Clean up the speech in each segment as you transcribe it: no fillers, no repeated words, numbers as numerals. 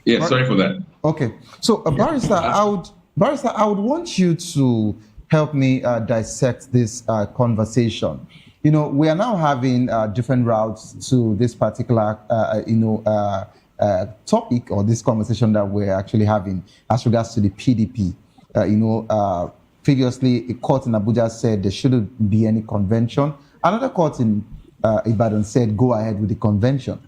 Yeah, sorry for that. Okay. So, Barrister, I would want you to help me dissect this conversation. You know, we are now having different routes to this particular, topic or this conversation that we're actually having as regards to the PDP. Previously, a court in Abuja said there shouldn't be any convention. Another court in Ibadan said go ahead with the convention.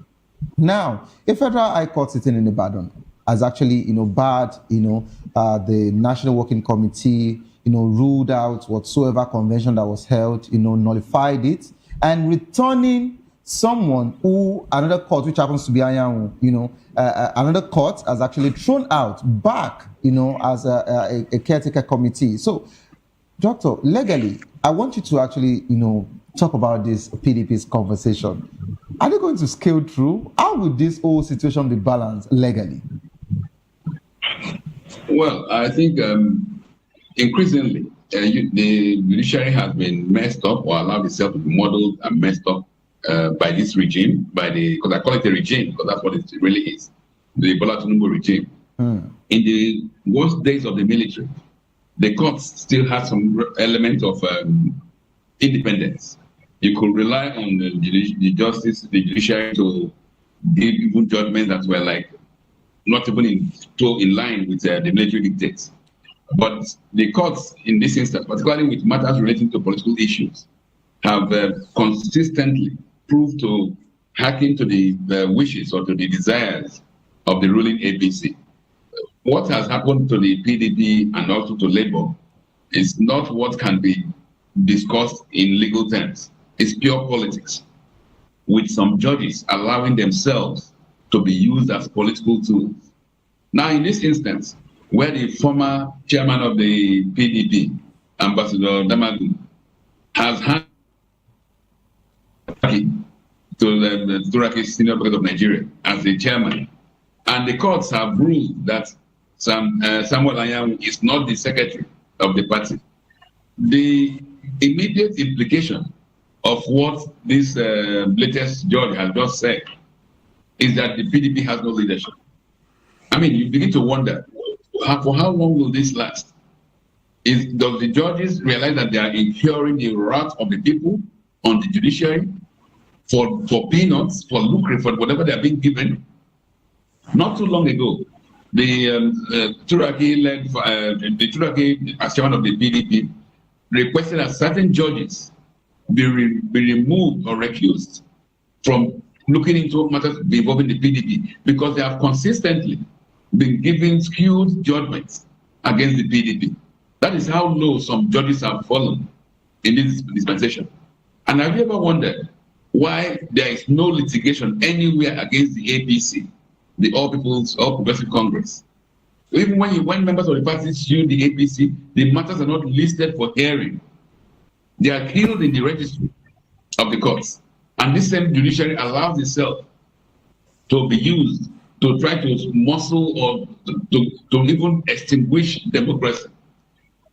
Now, a federal high court sitting in Ibadan has actually, barred, the National Working Committee, ruled out whatsoever convention that was held, nullified it, and returning someone who another court, which happens to be Anyanwu, another court has actually thrown out back, as a caretaker committee. So, Doctor, legally, I want you to actually, talk about this PDP's conversation. Are they going to scale through? How will this whole situation be balanced legally? Well, I think increasingly the judiciary has been messed up or allowed itself to be modeled and messed up by this regime, because I call it a regime because that's what it really is, the Bola Tinubu regime. In the worst days of the military, the courts still had some element of independence. You could rely on the judiciary to give even judgments that were like not even in line with the military dictates. But the courts in this instance, particularly with matters relating to political issues, have consistently proved to hearken to the wishes or to the desires of the ruling ADC. What has happened to the PDP and also to Labour is not what can be discussed in legal terms. It's pure politics, with some judges allowing themselves to be used as political tools. Now, in this instance, where the former chairman of the PDP, Ambassador Damagum, has had to the Turaki Senior Advocate of Nigeria as the chairman, and the courts have ruled that Samuel Anyanwu is not the secretary of the party. The immediate implication of what this latest judge has just said is that the PDP has no leadership. I mean, you begin to wonder, for how long will this last? Does the judges realize that they are incurring the wrath of the people on the judiciary for peanuts, for lucre, for whatever they are being given? Not too long ago, the Turaki, as chairman of the PDP, requested that certain judges be removed or recused from looking into matters involving the PDP because they have consistently been giving skewed judgments against the PDP. That is how low some judges have fallen in this dispensation. And have you ever wondered why there is no litigation anywhere against the APC, the All Progressive Congress? Even when members of the party sue the APC, the matters are not listed for hearing. They are killed in the registry of the courts. And this same judiciary allows itself to be used to try to muscle or to even extinguish democracy.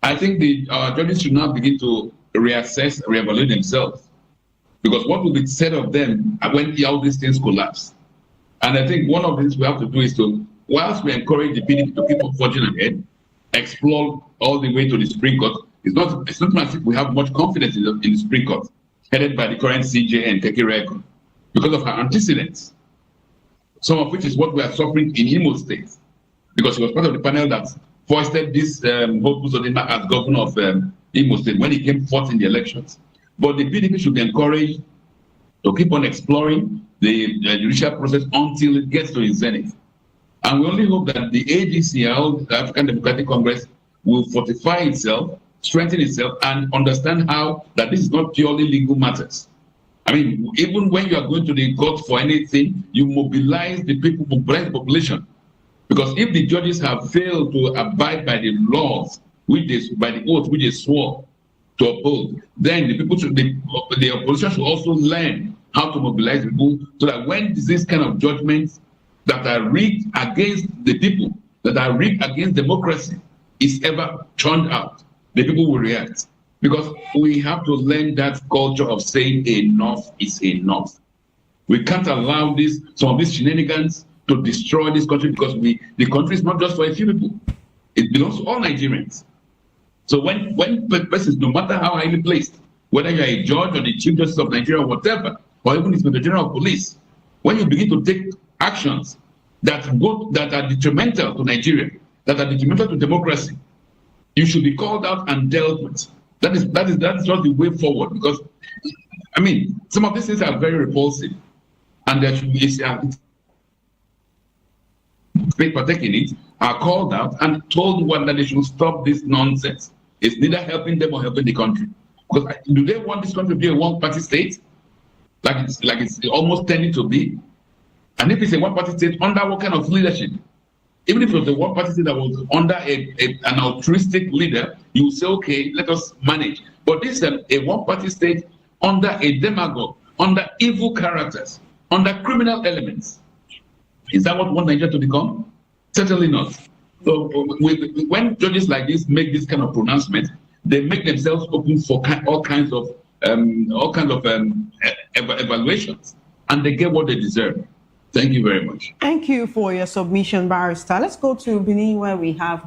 I think our judges should now begin to reassess, reevaluate themselves. Because what will be said of them when all these things collapse? And I think one of the things we have to do is to, whilst we encourage the PDP to keep on forging ahead, explore all the way to the Supreme Court, it's not as if we have much confidence in the Supreme Court, headed by the current CJ and Keke Record, because of her antecedents, some of which is what we are suffering in Imo State, because she was part of the panel that foisted this Hope Uzodinma as governor of Imo State when he came fourth in the elections. But the PDP should be encouraged to keep on exploring the judicial process until it gets to its zenith. And we only hope that the ADC, the African Democratic Congress, will fortify itself, strengthen itself, and understand how that this is not purely legal matters. I mean, even when you are going to the court for anything, you mobilize the people, mobilize the population. Because if the judges have failed to abide by the laws, by the oath which they swore to uphold, then the people the opposition should also learn how to mobilize people so that when these kind of judgments that are rigged against the people, that are rigged against democracy, is ever churned out, the people will react. Because we have to learn that culture of saying enough is enough. We can't allow some of these shenanigans to destroy this country, because the country is not just for a few people. It belongs to all Nigerians. So when persons, no matter how highly placed, whether you're a judge or the Chief Justice of Nigeria or whatever, or even the Inspector General of Police, when you begin to take actions that are detrimental to Nigeria, that are detrimental to democracy, you should be called out and dealt with. That is just the way forward, because I mean, some of these things are very repulsive, and there should be people taking it are called out and told that they should stop this nonsense. It's neither helping them or helping the country. Because do they want this country to be a one-party state, like it's almost tending to be? And if it's a one-party state, under what kind of leadership? Even if it was a one-party state that was under an altruistic leader, you would say, okay, let us manage. But this is a one-party state under a demagogue, under evil characters, under criminal elements. Is that what we want Nigeria to become? Certainly not. So when judges like this make this kind of pronouncement, they make themselves open for all kinds of evaluations, and they get what they deserve. Thank you very much. Thank you for your submission, Barrister. Let's go to Benin, where we have